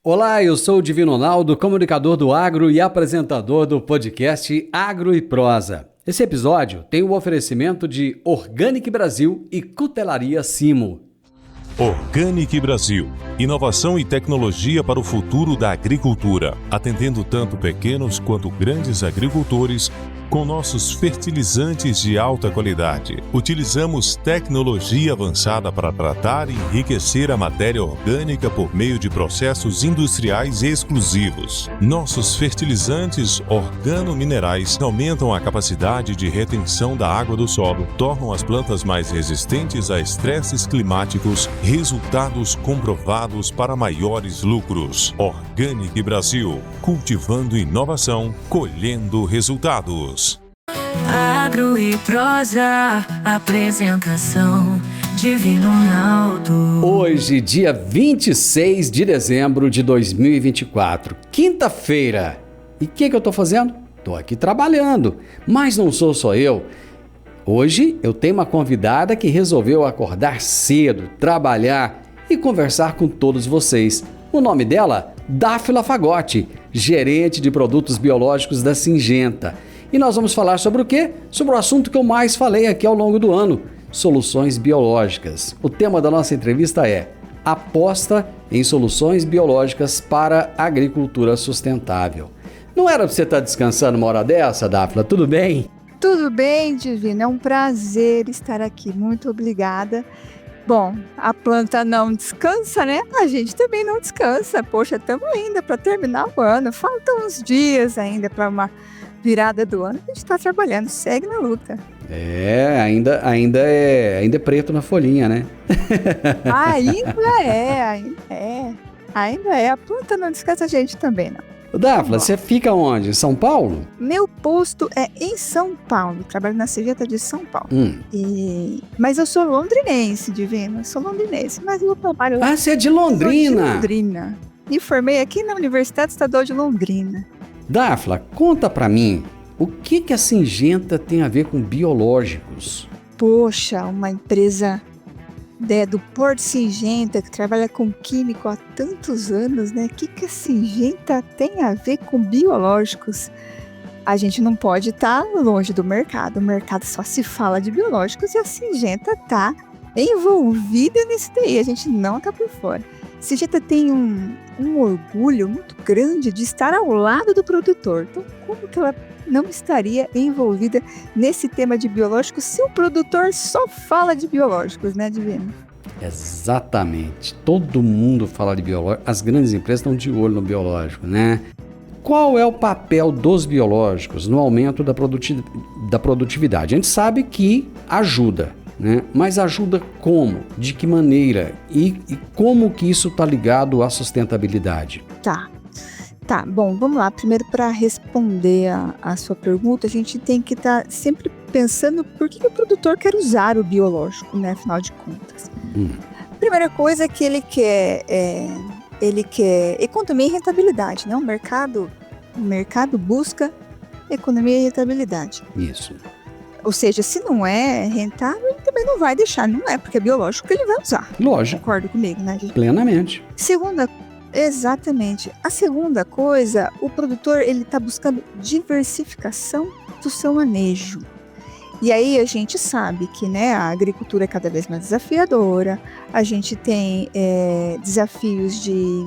Olá, eu sou o Divino Ronaldo, comunicador do Agro e apresentador do podcast Agro e Prosa. Esse episódio tem o oferecimento de Organic Brasil e Cutelaria Simo. Organic Brasil, inovação e tecnologia para o futuro da agricultura, atendendo tanto pequenos quanto grandes agricultores com nossos fertilizantes de alta qualidade. Utilizamos tecnologia avançada para tratar e enriquecer a matéria orgânica por meio de processos industriais exclusivos. Nossos fertilizantes organominerais aumentam a capacidade de retenção da água do solo, tornam as plantas mais resistentes a estresses climáticos, resultados comprovados para maiores lucros. Organic Brasil, cultivando inovação, colhendo resultados. Agro e Prosa, apresentação Divino Ronaldo. Hoje, dia 26 de dezembro de 2024, quinta-feira. E o que eu tô fazendo? Tô aqui trabalhando, mas não sou só eu. Hoje eu tenho uma convidada que resolveu acordar cedo, trabalhar e conversar com todos vocês. O nome dela? Dáfila Fagotti, gerente de produtos biológicos da Syngenta. E nós vamos falar sobre o quê? Sobre o assunto que eu mais falei aqui ao longo do ano, soluções biológicas. O tema da nossa entrevista é aposta em soluções biológicas para a agricultura sustentável. Não era para você estar descansando uma hora dessa, Dáfila? Tudo bem? Tudo bem, Divino. É um prazer estar aqui. Muito obrigada. Bom, a planta não descansa, né? A gente também não descansa. Poxa, estamos ainda para terminar o ano. Faltam uns dias ainda para uma virada do ano. A gente está trabalhando, segue na luta. Ainda é preto na folhinha, né? Ainda é. A planta não descansa, a gente também não. Dáfila, você fica onde? Em São Paulo? Meu posto é em São Paulo. Trabalho na Syngenta de São Paulo. Mas eu sou londrinense, Divino. Eu sou londrinense, mas eu trabalho... Ah, você é de Londrina? Sou de Londrina. Me formei aqui na Universidade Estadual de Londrina. Dáfila, conta pra mim, o que a Syngenta tem a ver com biológicos? Poxa, uma empresa do Porto Syngenta, que trabalha com químico há tantos anos, né? O que a Syngenta tem a ver com biológicos? A gente não pode estar longe do mercado. O mercado só se fala de biológicos e a Syngenta está envolvida nisso daí. A gente não está por fora. A Syngenta tem um orgulho muito grande de estar ao lado do produtor. Então, como que ela não estaria envolvida nesse tema de biológicos se o produtor só fala de biológicos, né, Divino? Exatamente. Todo mundo fala de biológico. As grandes empresas estão de olho no biológico, né? Qual é o papel dos biológicos no aumento da produtividade? A gente sabe que ajuda, né? Mas ajuda como? De que maneira? E como que isso está ligado à sustentabilidade? Tá, bom, vamos lá. Primeiro, para responder a sua pergunta, a gente tem que estar sempre pensando por que o produtor quer usar o biológico, né, afinal de contas. A primeira coisa é que ele quer economia e rentabilidade, né? O mercado busca economia e rentabilidade. Isso. Ou seja, se não é rentável, ele também não vai deixar, não é porque é biológico que ele vai usar. Lógico. Concorda comigo, né, gente? Plenamente. Exatamente. A segunda coisa, o produtor ele está buscando diversificação do seu manejo. E aí a gente sabe que, né, a agricultura é cada vez mais desafiadora, a gente tem desafios de,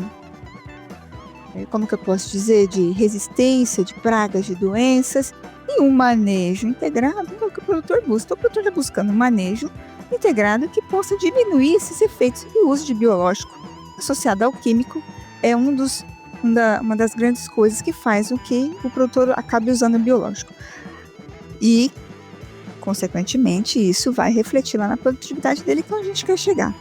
como que eu posso dizer, de resistência, de pragas, de doenças, e um manejo integrado é o que o produtor busca. Então, o produtor está buscando um manejo integrado que possa diminuir esses efeitos. E o uso de biológico associado ao químico é uma das grandes coisas que faz com que o produtor acabe usando o biológico. E, consequentemente, isso vai refletir lá na produtividade dele, que a gente quer chegar.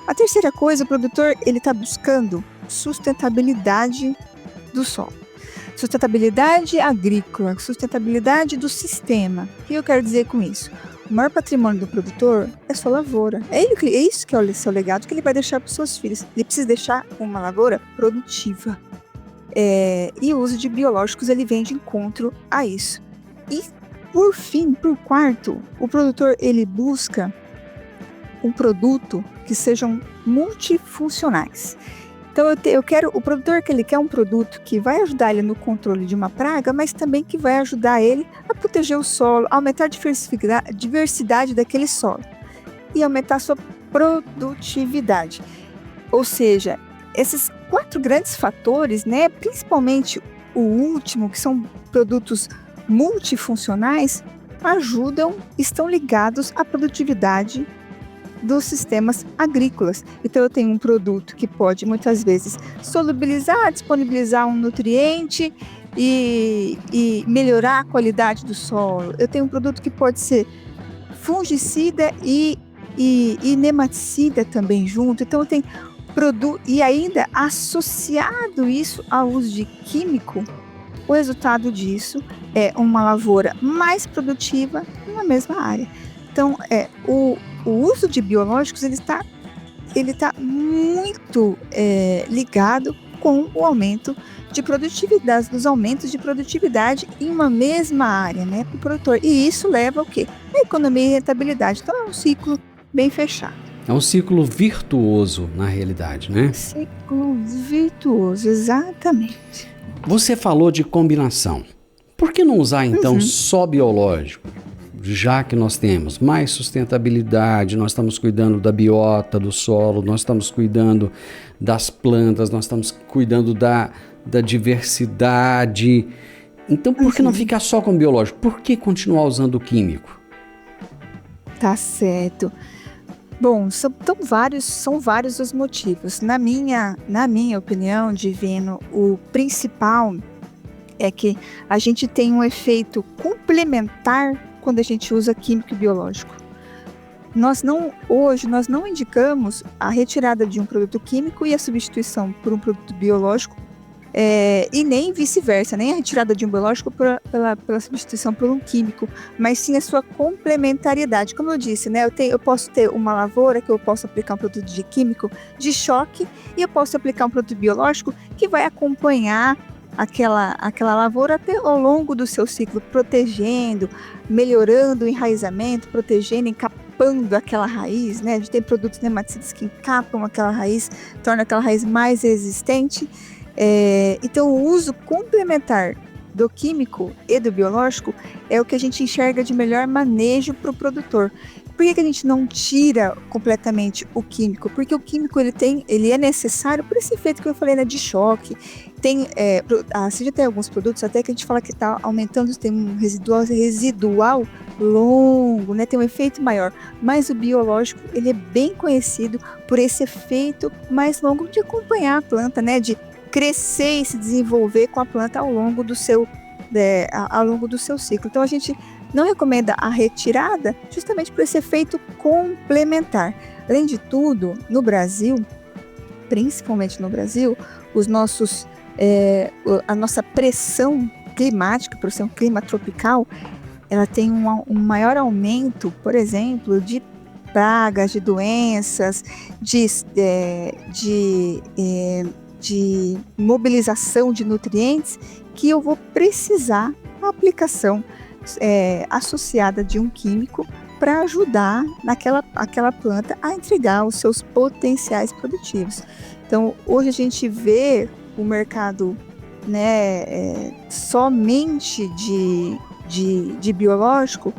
A terceira coisa, o produtor está buscando sustentabilidade do solo. Sustentabilidade agrícola, sustentabilidade do sistema. O que eu quero dizer com isso? O maior patrimônio do produtor é sua lavoura. É isso que é o seu legado que ele vai deixar para os seus filhos. Ele precisa deixar uma lavoura produtiva. E o uso de biológicos ele vem de encontro a isso. E, por fim, por quarto, o produtor ele busca um produto que sejam multifuncionais. Então eu quero o produtor que ele quer um produto que vai ajudar ele no controle de uma praga, mas também que vai ajudar ele a proteger o solo, aumentar a diversidade daquele solo e aumentar a sua produtividade. Ou seja, esses 4 grandes fatores, né, principalmente o último, que são produtos multifuncionais, estão ligados à produtividade dos sistemas agrícolas. Então eu tenho um produto que pode muitas vezes solubilizar, disponibilizar um nutriente e melhorar a qualidade do solo. Eu tenho um produto que pode ser fungicida e nematicida também junto. Então eu tenho e ainda associado isso ao uso de químico, o resultado disso é uma lavoura mais produtiva na mesma área. Então, o uso de biológicos ele está muito ligado com o aumento de produtividade, dos aumentos de produtividade em uma mesma área, né, para o produtor. E isso leva ao quê? A economia e rentabilidade. Então, é um ciclo bem fechado. É um ciclo virtuoso, na realidade, né? Ciclo virtuoso, exatamente. Você falou de combinação. Por que não usar, então, só biológico? Já que nós temos mais sustentabilidade, nós estamos cuidando da biota do solo, nós estamos cuidando das plantas, nós estamos cuidando da diversidade. Então, por que não ficar só com biológico? Por que continuar usando o químico? Tá certo. Bom, são vários os motivos. Na minha opinião, Divino, o principal é que a gente tem um efeito complementar quando a gente usa químico e biológico. Hoje nós não indicamos a retirada de um produto químico e a substituição por um produto biológico, e nem vice-versa, nem a retirada de um biológico pela substituição por um químico, mas sim a sua complementariedade. Como eu disse, né, eu posso ter uma lavoura que eu posso aplicar um produto de químico de choque e eu posso aplicar um produto biológico que vai acompanhar aquela lavoura até ao longo do seu ciclo, protegendo, melhorando o enraizamento, protegendo, encapando aquela raiz, né? A gente tem produtos nematicidas que encapam aquela raiz, tornam aquela raiz mais resistente. Então o uso complementar do químico e do biológico é o que a gente enxerga de melhor manejo para o produtor. Por que a gente não tira completamente o químico? Porque o químico ele é necessário por esse efeito que eu falei, né, de choque. Você já tem alguns produtos até que a gente fala que está aumentando, tem um residual longo, né, tem um efeito maior. Mas o biológico ele é bem conhecido por esse efeito mais longo de acompanhar a planta, né, de crescer e se desenvolver com a planta ao longo do seu ciclo. Então a gente não recomenda a retirada justamente por esse efeito complementar. Além de tudo, no Brasil, principalmente no Brasil, a nossa pressão climática, por ser um clima tropical, ela tem um maior aumento, por exemplo, de pragas, de doenças, de mobilização de nutrientes, que eu vou precisar da aplicação associada de um químico para ajudar aquela planta a entregar os seus potenciais produtivos. Então, hoje a gente vê o mercado, né, somente de biológico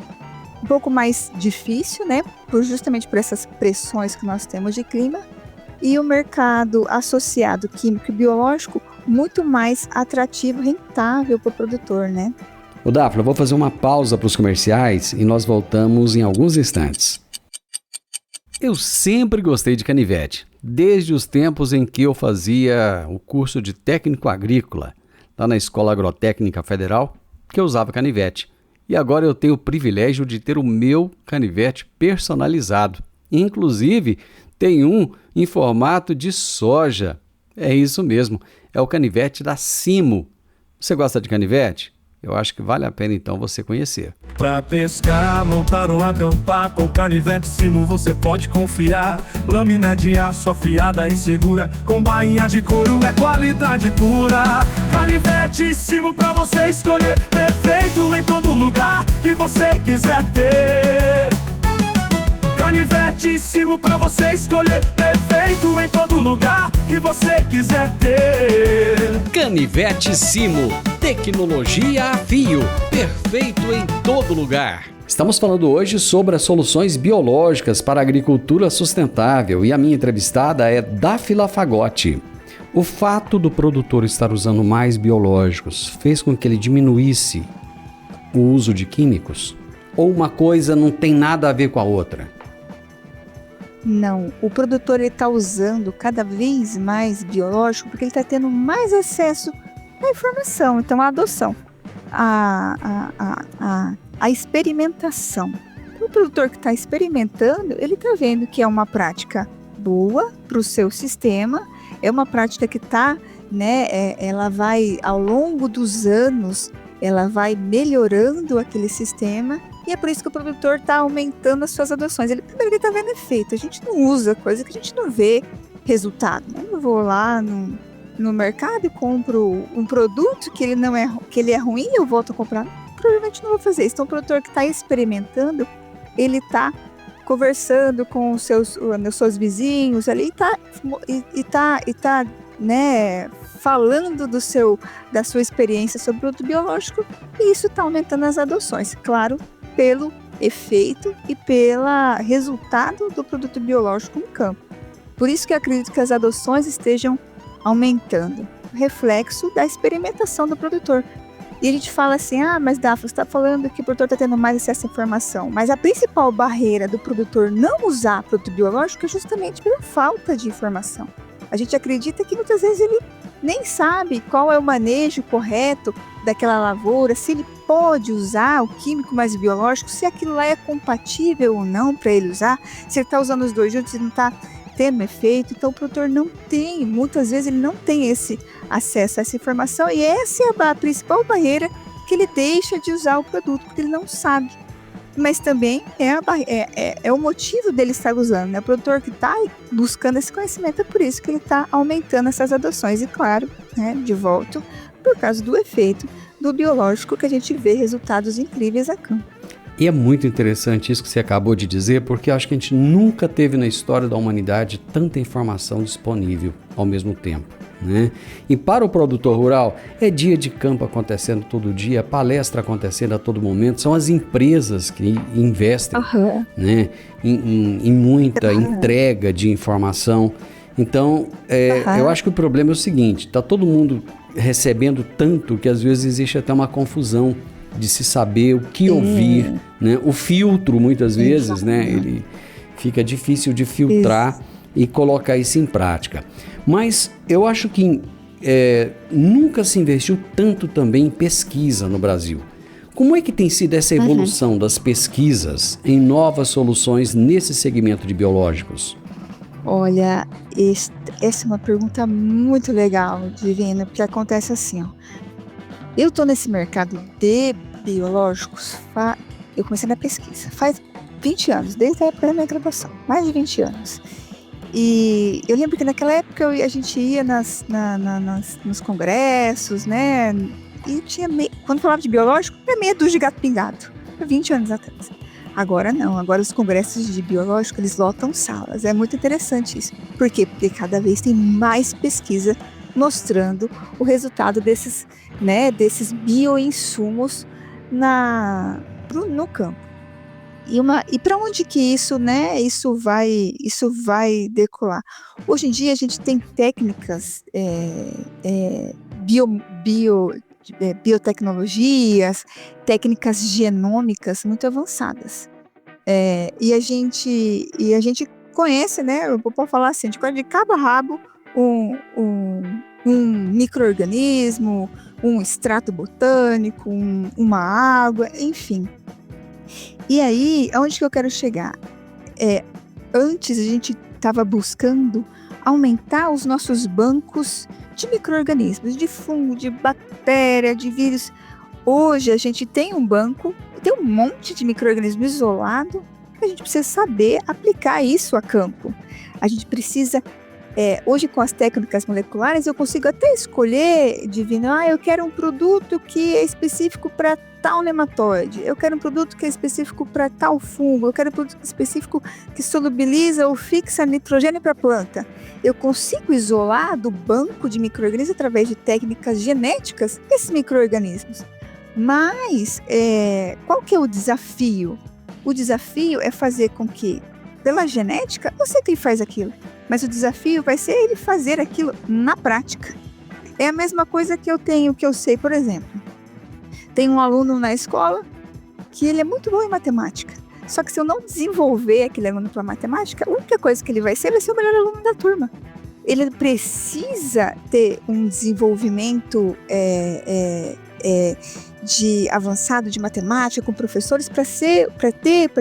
um pouco mais difícil, né, justamente por essas pressões que nós temos de clima, e o mercado associado químico e biológico muito mais atrativo, rentável para o produtor, né? Ô Dafna, eu vou fazer uma pausa para os comerciais e nós voltamos em alguns instantes. Eu sempre gostei de canivete, desde os tempos em que eu fazia o curso de técnico agrícola, lá na Escola Agrotécnica Federal, que eu usava canivete. E agora eu tenho o privilégio de ter o meu canivete personalizado. Inclusive, tem um em formato de soja. É isso mesmo, é o canivete da Simo. Você gosta de canivete? Eu acho que vale a pena então você conhecer. Pra pescar, montar ou acampar, com canivete Simo você pode confiar. Lâmina de aço afiada e segura, com bainha de couro é qualidade pura. Canivete Simo pra você escolher, perfeito em todo lugar que você quiser ter. Canivetíssimo pra você escolher, perfeito em todo lugar que você quiser ter. Canivete Simo, tecnologia a fio, perfeito em todo lugar. Estamos falando hoje sobre as soluções biológicas para a agricultura sustentável e a minha entrevistada é Dáfila Fagotti. O fato do produtor estar usando mais biológicos fez com que ele diminuísse o uso de químicos? Ou uma coisa não tem nada a ver com a outra? Não, o produtor está usando cada vez mais biológico porque ele está tendo mais acesso à informação, então a adoção, a experimentação. Então, o produtor que está experimentando, ele está vendo que é uma prática boa para o seu sistema, é uma prática que está, ela vai, ao longo dos anos, ela vai melhorando aquele sistema. E é por isso que o produtor está aumentando as suas adoções. Primeiro ele está vendo efeito. A gente não usa coisa que a gente não vê resultado. Eu não vou lá no mercado e compro um produto que ele é ruim e eu volto a comprar. Provavelmente não vou fazer isso. Então o produtor que está experimentando, ele está conversando com os seus vizinhos ali e tá falando da sua experiência sobre o produto biológico, e isso está aumentando as adoções. Claro, pelo efeito e pelo resultado do produto biológico no campo. Por isso que eu acredito que as adoções estejam aumentando, reflexo da experimentação do produtor. E a gente fala assim, mas Dáfila, você está falando que o produtor está tendo mais acesso à informação, mas a principal barreira do produtor não usar produto biológico é justamente pela falta de informação. A gente acredita que muitas vezes ele nem sabe qual é o manejo correto daquela lavoura, se ele pode usar o químico mais o biológico, se aquilo lá é compatível ou não para ele usar, se ele está usando os dois juntos e não está tendo efeito. Então o produtor muitas vezes ele não tem esse acesso a essa informação, e essa é a principal barreira que ele deixa de usar o produto, porque ele não sabe. Mas também é o motivo dele estar usando, O produtor que está buscando esse conhecimento, é por isso que ele está aumentando essas adoções. E claro, de volta, por causa do efeito do biológico, que a gente vê resultados incríveis a campo. E é muito interessante isso que você acabou de dizer, porque eu acho que a gente nunca teve na história da humanidade tanta informação disponível ao mesmo tempo, E para o produtor rural, é dia de campo acontecendo todo dia, palestra acontecendo a todo momento, são as empresas que investem em muita entrega de informação. Então, eu acho que o problema é o seguinte, está todo mundo recebendo tanto que às vezes existe até uma confusão de se saber o que ouvir, O filtro, muitas vezes, ele fica difícil de filtrar e colocar isso em prática. Mas eu acho que nunca se investiu tanto também em pesquisa no Brasil. Como é que tem sido essa evolução das pesquisas em novas soluções nesse segmento de biológicos? Olha, essa é uma pergunta muito legal, Divina, porque acontece assim, Eu estou nesse mercado de biológicos, eu comecei na pesquisa faz 20 anos, desde a época da minha graduação, mais de 20 anos. E eu lembro que naquela época a gente ia nos congressos, E tinha quando falava de biológico, era meia dúzia de gato pingado, 20 anos atrás. Agora não, agora os congressos de biológico, eles lotam salas. É muito interessante isso. Por quê? Porque cada vez tem mais pesquisa mostrando o resultado desses bioinsumos no campo. E para onde que isso vai decolar? Hoje em dia a gente tem técnicas biotecnologias, técnicas genômicas muito avançadas. E a gente conhece, eu posso falar assim, a gente conhece de cabo a rabo um micro-organismo, um extrato botânico, uma água, enfim. E aí, aonde que eu quero chegar? Antes a gente estava buscando aumentar os nossos bancos de micro-organismos, de fungo, de bactéria, de vírus. Hoje a gente tem um banco, tem um monte de micro-organismo isolado, a gente precisa saber aplicar isso a campo. A gente precisa, hoje com as técnicas moleculares, eu consigo até escolher, Divino, eu quero um produto que é específico para tal nematóide, eu quero um produto que é específico para tal fungo, eu quero um produto específico que solubiliza ou fixa nitrogênio para a planta. Eu consigo isolar do banco de micro-organismos através de técnicas genéticas esses micro-organismos. Mas qual que é o desafio? O desafio é fazer com que, pela genética, eu sei que ele faz aquilo, mas o desafio vai ser ele fazer aquilo na prática. É a mesma coisa que eu sei, por exemplo. Tem um aluno na escola que ele é muito bom em matemática. Só que se eu não desenvolver aquele aluno para matemática, a única coisa que ele vai ser o melhor aluno da turma. Ele precisa ter um desenvolvimento de avançado de matemática com professores para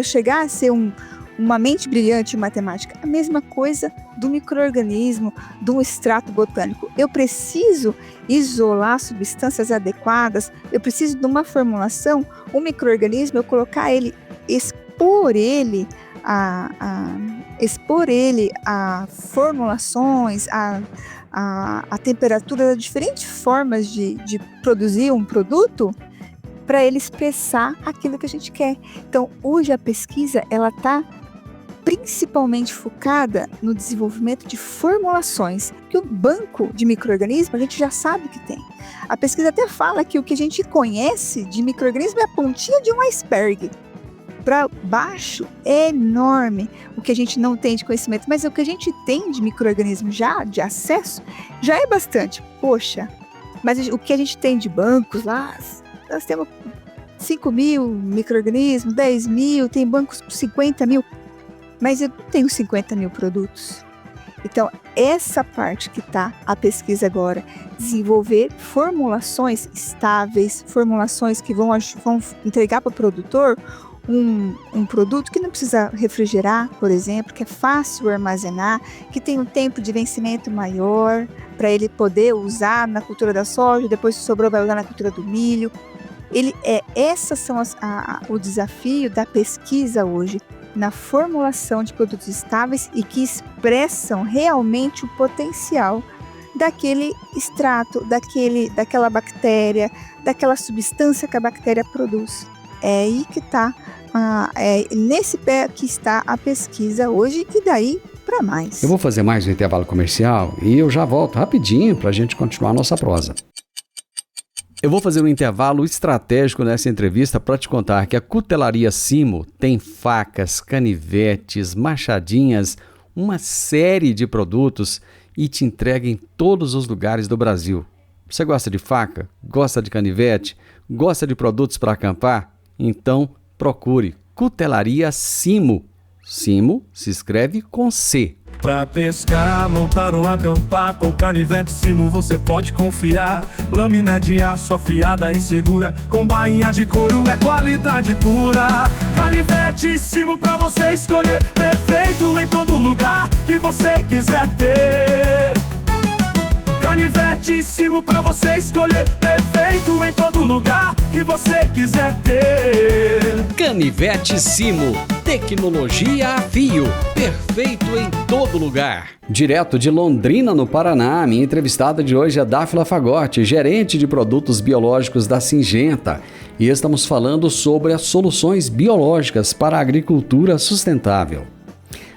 chegar a ser uma mente brilhante em matemática. A mesma coisa do micro-organismo, de um extrato botânico. Eu preciso isolar substâncias adequadas, eu preciso de uma formulação, um micro-organismo, eu colocar ele, expor ele a formulações, a temperatura, diferentes formas de produzir um produto para ele expressar aquilo que a gente quer. Então, hoje a pesquisa ela está principalmente focada no desenvolvimento de formulações, que o banco de micro-organismos a gente já sabe que tem. A pesquisa até fala que o que a gente conhece de micro-organismo é a pontinha de um iceberg. Para baixo é enorme o que a gente não tem de conhecimento, mas o que a gente tem de micro-organismo já, de acesso, já é bastante. Poxa, mas o que a gente tem de bancos lá, nós temos 5 mil micro-organismos, 10 mil, tem bancos com 50 mil, mas eu não tenho 50 mil produtos. Então, essa parte que está a pesquisa agora, desenvolver formulações estáveis, formulações que vão entregar para o produtor um produto que não precisa refrigerar, por exemplo, que é fácil armazenar, que tem um tempo de vencimento maior, para ele poder usar na cultura da soja, depois se sobrou vai usar na cultura do milho. Essas são o desafio da pesquisa hoje, na formulação de produtos estáveis e que expressam realmente o potencial daquele extrato, daquela bactéria, daquela substância que a bactéria produz. É aí que está, nesse pé que está a pesquisa hoje e daí para mais. Eu vou fazer mais um intervalo comercial e eu já volto rapidinho para a gente continuar a nossa prosa. Eu vou fazer um intervalo estratégico nessa entrevista para te contar que a Cutelaria Simo tem facas, canivetes, machadinhas, uma série de produtos e te entrega em todos os lugares do Brasil. Você gosta de faca? Gosta de canivete? Gosta de produtos para acampar? Então procure Cutelaria Simo. Simo se escreve com C. Pra pescar, montar ou acampar, com canivete Simo você pode confiar. Lâmina de aço afiada e segura, com bainha de couro é qualidade pura. Canivete Simo pra você escolher, perfeito em todo lugar que você quiser ter. Canivete Simo pra você escolher, perfeito em todo lugar que você quiser ter. Canivete Simo, tecnologia a fio, perfeito em todo lugar. Direto de Londrina, no Paraná, minha entrevistada de hoje é Dáfila Fagotti, gerente de produtos biológicos da Syngenta. E estamos falando sobre as soluções biológicas para a agricultura sustentável.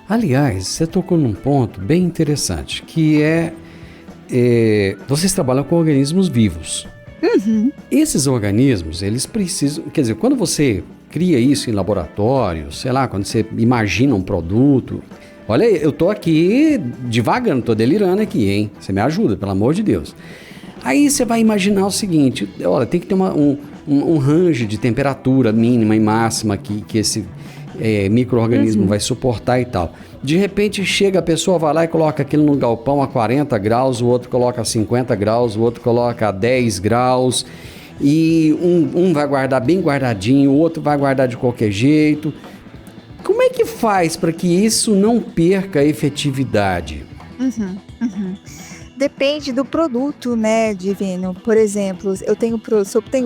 Aliás, você tocou num ponto bem interessante, que vocês trabalham com organismos vivos. Uhum. Esses organismos, eles precisam... Quer dizer, quando você cria isso em laboratório, sei lá, quando você imagina um produto... Olha, eu tô aqui divagando, tô delirando aqui, hein? Você me ajuda, pelo amor de Deus. Aí você vai imaginar o seguinte, olha, tem que ter um range de temperatura mínima e máxima que esse micro-organismo vai suportar e tal. De repente chega a pessoa, vai lá e coloca aquilo no galpão a 40 graus, o outro coloca a 50 graus, o outro coloca a 10 graus, e um vai guardar bem guardadinho, o outro vai guardar de qualquer jeito. Como é que faz para que isso não perca a efetividade? Depende do produto, né, Divino? Por exemplo, se eu tenho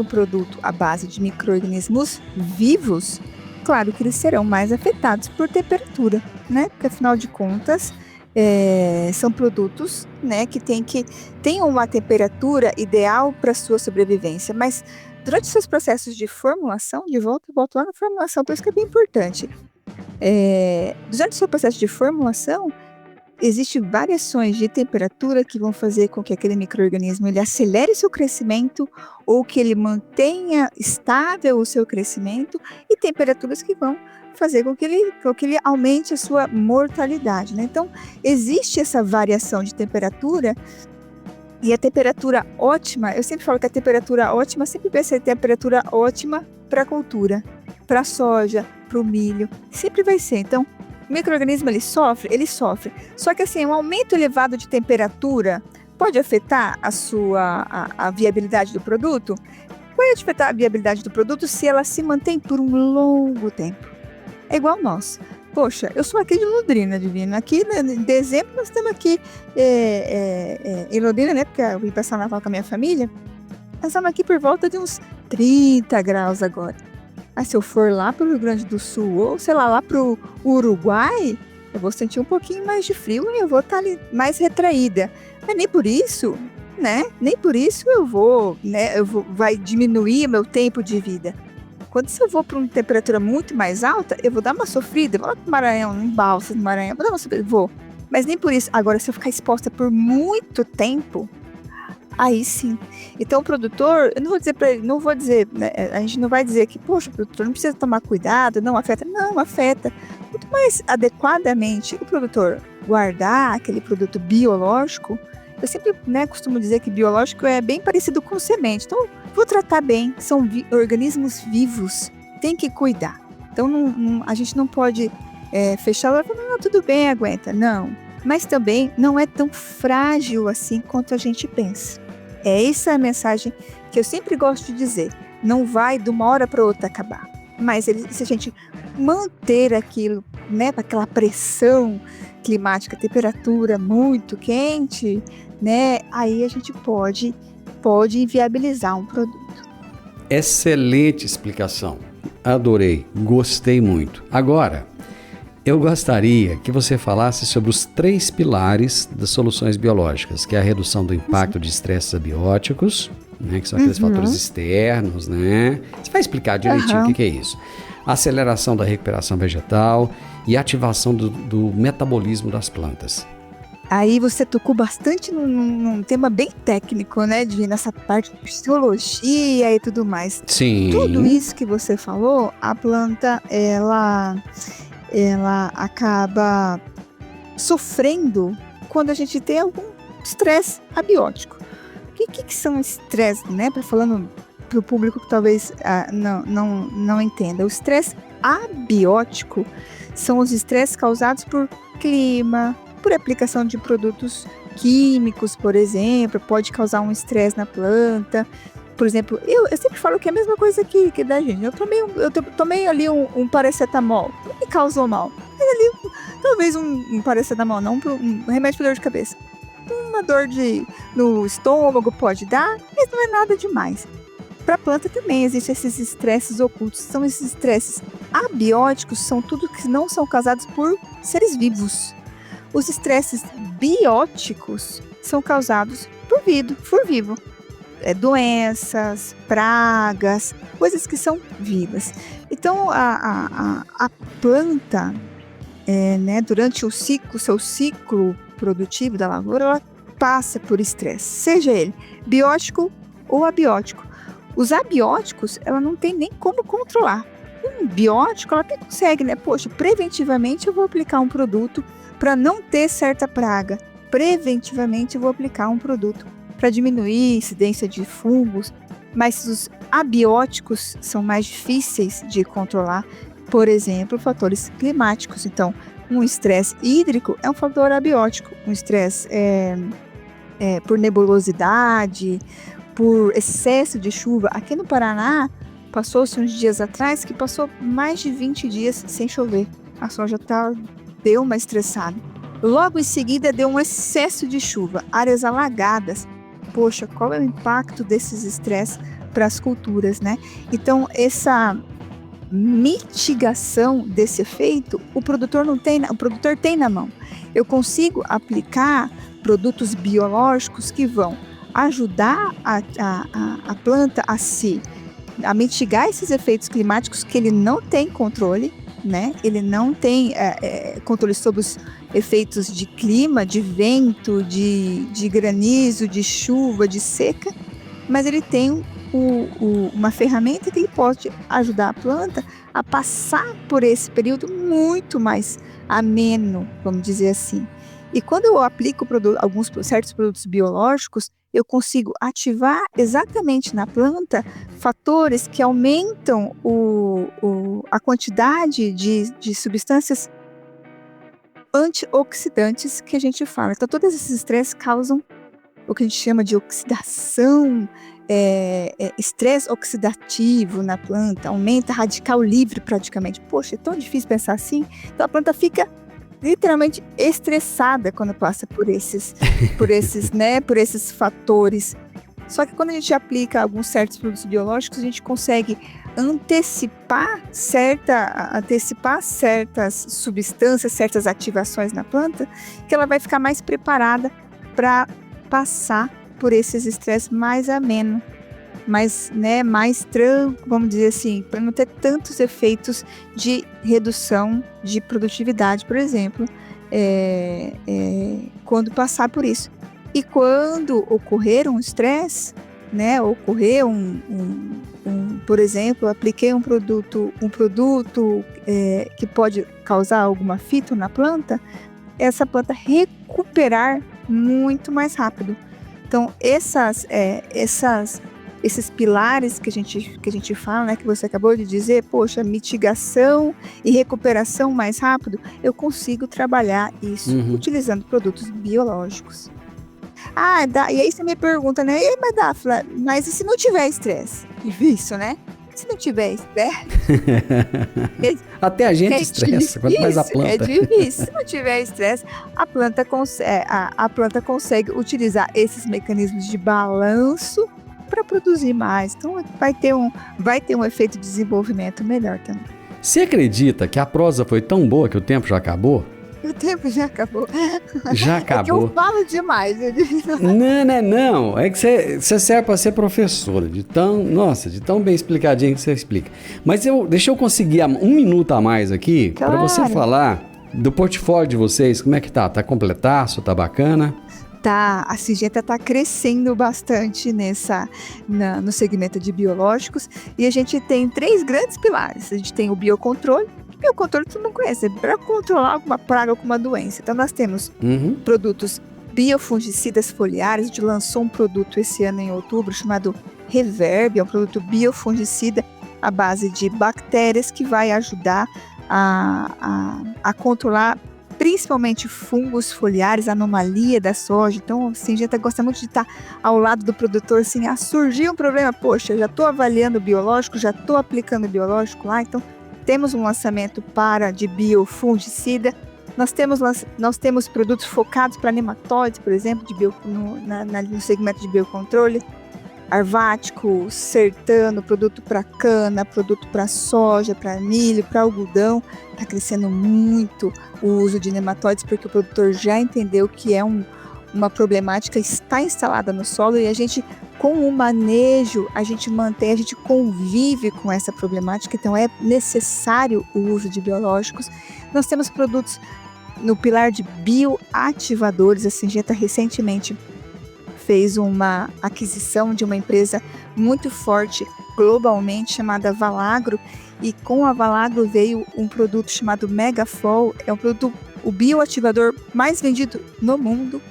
produto à base de micro-organismos vivos, claro que eles serão mais afetados por temperatura, né? Porque afinal de contas, são produtos, né, que têm uma temperatura ideal para sua sobrevivência. Mas durante os seus processos de formulação, volto lá na formulação, por isso que é bem importante. Durante o seu processo de formulação, existem variações de temperatura que vão fazer com que aquele micro-organismo ele acelere seu crescimento ou que ele mantenha estável o seu crescimento, e temperaturas que vão fazer com que ele aumente a sua mortalidade, né? Então, existe essa variação de temperatura, e a temperatura ótima, eu sempre falo que a temperatura ótima sempre vai ser a temperatura ótima para a cultura, para a soja, para o milho, sempre vai ser. Então, o micro-organismo ele sofre. Só que assim, um aumento elevado de temperatura pode afetar a viabilidade do produto? Pode afetar a viabilidade do produto se ela se mantém por um longo tempo. É igual nós. Poxa, eu sou aqui de Londrina, Divina. Aqui, em dezembro, nós estamos aqui em Londrina, né? Porque eu vim passar Natal com a minha família. Nós estamos aqui por volta de uns 30 graus agora. Aí se eu for lá para o Rio Grande do Sul, ou sei lá para o Uruguai, eu vou sentir um pouquinho mais de frio e eu vou estar ali mais retraída. Mas nem por isso, né? Nem por isso vai diminuir meu tempo de vida. Quando se eu vou para uma temperatura muito mais alta, eu vou dar uma sofrida. Vou lá para o Maranhão, em Balsas, no Maranhão, vou dar uma sofrida, vou. Mas nem por isso. Agora, se eu ficar exposta por muito tempo, aí sim. Então, o produtor, eu não vou dizer, né, a gente não vai dizer que, poxa, o produtor não precisa tomar cuidado, não afeta. Não, afeta. Muito mais adequadamente o produtor guardar aquele produto biológico. Eu sempre, né, costumo dizer que biológico é bem parecido com semente. Então, vou tratar bem, são organismos vivos, tem que cuidar. Então, a gente não pode fechar e falar, não, tudo bem, aguenta. Não, mas também não é tão frágil assim quanto a gente pensa. Essa é a mensagem que eu sempre gosto de dizer. Não vai de uma hora para outra acabar. Mas se a gente manter aquilo, né, aquela pressão climática, temperatura muito quente, né, aí a gente pode inviabilizar um produto. Excelente explicação. Adorei, gostei muito. Agora, eu gostaria que você falasse sobre os 3 pilares das soluções biológicas, que é a redução do impacto de estresses abióticos, né, que são aqueles fatores externos, né? Você vai explicar direitinho o que é isso. A aceleração da recuperação vegetal e a ativação do metabolismo das plantas. Aí você tocou bastante num tema bem técnico, né, nessa parte de fisiologia e tudo mais. Sim. Tudo isso que você falou, a planta, ela acaba sofrendo quando a gente tem algum estresse abiótico. O que são estresse, né? Falando para o público que talvez não entenda. O estresse abiótico são os estresses causados por clima, por aplicação de produtos químicos, por exemplo, pode causar um estresse na planta. Por exemplo, eu sempre falo que é a mesma coisa que da gente. Eu tomei ali um paracetamol, não me causou mal. Mas ali, talvez um paracetamol, não um remédio para dor de cabeça. Uma dor no estômago pode dar, mas não é nada demais. Para a planta também existem esses estresses ocultos. São esses estresses abióticos, são tudo que não são causados por seres vivos. Os estresses bióticos são causados por vivo. Doenças, pragas, coisas que são vivas. Então, a planta, né, durante seu ciclo produtivo da lavoura, ela passa por estresse, seja ele biótico ou abiótico. Os abióticos, ela não tem nem como controlar. Um biótico, ela até consegue, né? Poxa, preventivamente eu vou aplicar um produto para não ter certa praga. Preventivamente eu vou aplicar um produto para diminuir a incidência de fungos, mas os abióticos são mais difíceis de controlar, por exemplo, fatores climáticos. Então, um estresse hídrico é um fator abiótico, um estresse por nebulosidade, por excesso de chuva. Aqui no Paraná, passou-se uns dias atrás que passou mais de 20 dias sem chover. A soja deu uma estressada. Logo em seguida, deu um excesso de chuva, áreas alagadas. Poxa, qual é o impacto desses estresses para as culturas, né? Então, essa mitigação desse efeito, o produtor tem na mão. Eu consigo aplicar produtos biológicos que vão ajudar a planta a se a mitigar esses efeitos climáticos que ele não tem controle, né? Ele não tem controle sobre os efeitos de clima, de vento, de granizo, de chuva, de seca, mas ele tem uma ferramenta que ele pode ajudar a planta a passar por esse período muito mais ameno, vamos dizer assim. E quando eu aplico certos produtos biológicos, eu consigo ativar exatamente na planta fatores que aumentam a quantidade de substâncias antioxidantes que a gente fala. Então, todos esses estresses causam o que a gente chama de oxidação, estresse oxidativo na planta, aumenta radical livre praticamente. Poxa, é tão difícil pensar assim. Então, a planta fica literalmente estressada quando passa por esses fatores. Só que quando a gente aplica alguns certos produtos biológicos, a gente consegue antecipar certas substâncias, certas ativações na planta, que ela vai ficar mais preparada para passar por esses estresses mais ameno, mais tranquilo, vamos dizer assim, para não ter tantos efeitos de redução de produtividade, por exemplo, quando passar por isso. E quando ocorrer um estresse, né, por exemplo, apliquei um produto que pode causar alguma fito na planta, essa planta recuperar muito mais rápido. Então, esses pilares que a gente fala, né, que você acabou de dizer, poxa, mitigação e recuperação mais rápido, eu consigo trabalhar isso utilizando produtos biológicos. E aí você me pergunta, né, mas Dáfila, mas e se não tiver estresse? Isso, né? Se não tiver estresse... Até a gente estressa, quanto mais a planta. É difícil. Se não tiver estresse, a planta consegue utilizar esses mecanismos de balanço para produzir mais. Então, vai ter um efeito de desenvolvimento melhor também. Você acredita que a prosa foi tão boa que o tempo já acabou? O tempo já acabou. Já acabou. É que eu falo demais. Não. É que você serve para ser professora, de tão bem explicadinho que você explica. Mas deixa eu conseguir 1 minuto a mais aqui, claro, para você falar do portfólio de vocês. Como é que tá? Tá completaço? Tá bacana? Tá, a Syngenta está crescendo bastante no segmento de biológicos, e a gente tem 3 grandes pilares. A gente tem o biocontrole. Biocontrole todo mundo conhece, é para controlar alguma praga, alguma doença. Então nós temos produtos biofungicidas foliares. A gente lançou um produto esse ano em outubro chamado Reverb, é um produto biofungicida à base de bactérias que vai ajudar a controlar principalmente fungos foliares, anomalia da soja. Então, a Syngenta gosta muito de estar ao lado do produtor, assim, surgiu um problema, poxa, já estou avaliando o biológico, já estou aplicando o biológico lá, então temos um lançamento de biofungicida. Nós temos produtos focados para nematóides, por exemplo, no segmento de biocontrole. Arvático, sertano, produto para cana, produto para soja, para milho, para algodão. Está crescendo muito o uso de nematóides, porque o produtor já entendeu que é uma problemática, está instalada no solo, e a gente, com o manejo, a gente convive com essa problemática, então é necessário o uso de biológicos. Nós temos produtos no pilar de bioativadores. A Syngenta recentemente fez uma aquisição de uma empresa muito forte globalmente chamada Valagro, e com a Valagro veio um produto chamado Megafol. É o bioativador mais vendido no mundo,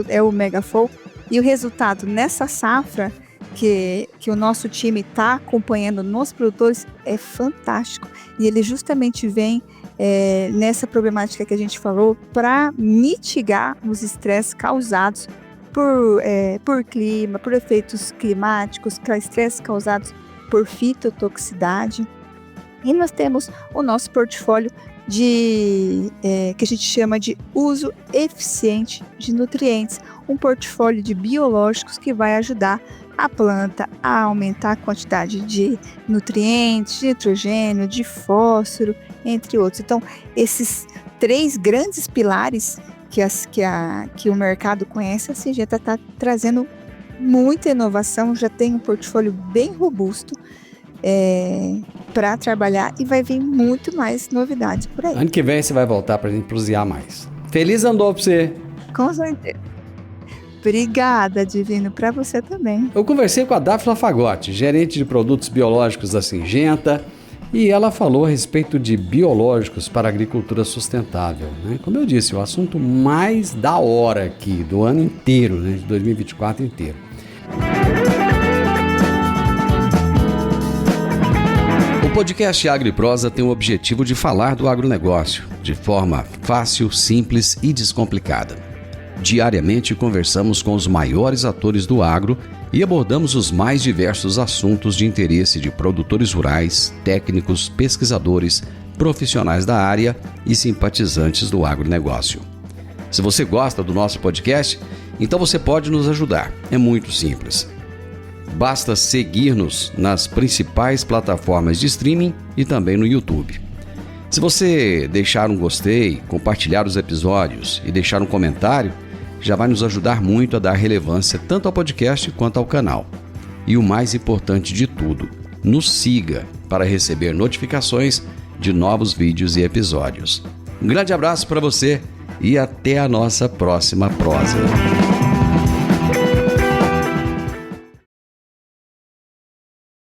é o Megafol, e o resultado nessa safra que o nosso time está acompanhando nos produtores é fantástico, e ele justamente vem nessa problemática que a gente falou para mitigar os estresses causados por clima, por efeitos climáticos, estresses causados por fitotoxicidade. E nós temos o nosso portfólio que a gente chama de uso eficiente de nutrientes, um portfólio de biológicos que vai ajudar a planta a aumentar a quantidade de nutrientes, de nitrogênio, de fósforo, entre outros. Então, esses 3 grandes pilares que o mercado conhece, a Syngenta está trazendo muita inovação, já tem um portfólio bem robusto, para trabalhar e vai vir muito mais novidades por aí. Ano que vem você vai voltar pra gente prosear mais. Feliz ano novo pra você! Com certeza. Obrigada, Divino, para você também. Eu conversei com a Dáfila Fagotti, gerente de produtos biológicos da Syngenta, e ela falou a respeito de biológicos para a agricultura sustentável, né? Como eu disse, o assunto mais da hora aqui, do ano inteiro, né? De 2024 inteiro. O podcast Agro e Prosa tem o objetivo de falar do agronegócio de forma fácil, simples e descomplicada. Diariamente conversamos com os maiores atores do agro e abordamos os mais diversos assuntos de interesse de produtores rurais, técnicos, pesquisadores, profissionais da área e simpatizantes do agronegócio. Se você gosta do nosso podcast, então você pode nos ajudar. É muito simples. Basta seguir-nos nas principais plataformas de streaming e também no YouTube. Se você deixar um gostei, compartilhar os episódios e deixar um comentário, já vai nos ajudar muito a dar relevância tanto ao podcast quanto ao canal. E o mais importante de tudo, nos siga para receber notificações de novos vídeos e episódios. Um grande abraço para você e até a nossa próxima prosa.